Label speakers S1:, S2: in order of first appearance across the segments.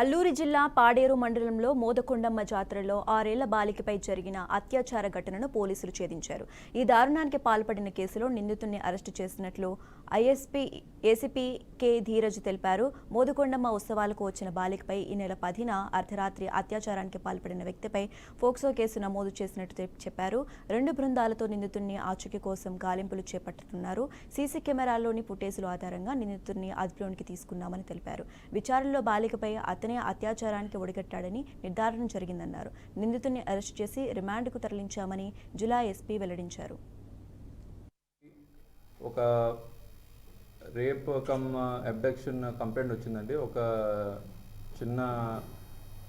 S1: అల్లూరి జిల్లా పాడేరు మండలంలో మోదకొండమ్మ జాతరలో 6 ఏళ్ల బాలికపై జరిగిన అత్యాచార ఘటనను పోలీసులు ఛేదించారు. ఈ దారుణానికి పాల్పడిన కేసులో నిందితుడిని అరెస్టు చేసినట్లు ఏసీపీ కె ధీరజ్ తెలిపారు. మోదకొండమ్మ ఉత్సవాలకు వచ్చిన బాలికపై ఈ నెల 10న అర్ధరాత్రి అత్యాచారానికి పాల్పడిన వ్యక్తిపై పోక్సో కేసు నమోదు చేసినట్టు చెప్పారు. 2 బృందాలతో నిందితుడిని ఆచూకీ కోసం గాలింపులు చేపట్టుతున్నారు. సీసీ కెమెరాల్లోని ఫుటేజీల ఆధారంగా నిందితుడిని అదుపులోనికి తీసుకున్నామని తెలిపారు. విచారణలో బాలికపై అతనే అత్యాచారానికి ఒడిగట్టాడని నిర్ధారణ జరిగిందన్నారు. నిందితుడిని అరెస్టు చేసి రిమాండ్కు తరలించామని జిల్లా ఎస్పీ వెల్లడించారు.
S2: ఒక రేప్ కమ్ అబ్డక్షన్ కంప్లైంట్ వచ్చిందండి. ఒక చిన్న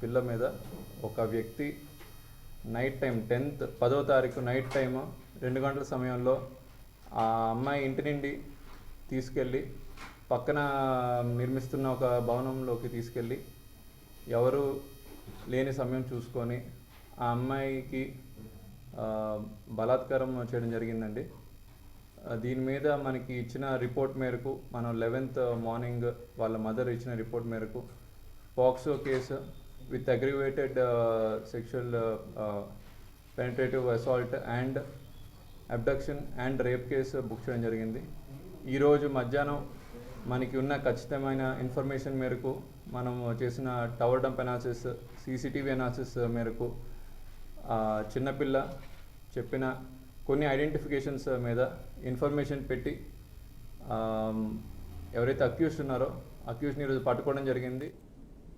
S2: పిల్ల మీద ఒక వ్యక్తి నైట్ టైం 10వ తారీఖు నైట్ టైము 2 గంటల సమయంలో ఆ అమ్మాయి ఇంటి నుండి తీసుకెళ్ళి పక్కన నిర్మిస్తున్న ఒక భవనంలోకి తీసుకెళ్ళి ఎవరు లేని సమయం చూసుకొని ఆ అమ్మాయికి బలాత్కారం చేయడం జరిగిందండి. దీని మీద మనకి ఇచ్చిన రిపోర్ట్ మేరకు మనం 11th మార్నింగ్ వాళ్ళ మదర్ ఇచ్చిన రిపోర్ట్ మేరకు POCSO case with aggravated sexual penetrative assault and abduction and rape case book చేయడం జరిగింది. ఈరోజు మధ్యాహ్నం మనకి ఉన్న ఖచ్చితమైన ఇన్ఫర్మేషన్ మేరకు మనం చేసిన tower dump analysis, CCTV analysis మేరకు చిన్నపిల్ల చెప్పిన కొన్ని ఐడెంటిఫికేషన్స్ మీద ఇన్ఫర్మేషన్ పెట్టి ఎవరైతే అక్యూజ్డ్ ఉన్నారో అక్యూజ్ని ఈరోజు పట్టుకోవడం జరిగింది.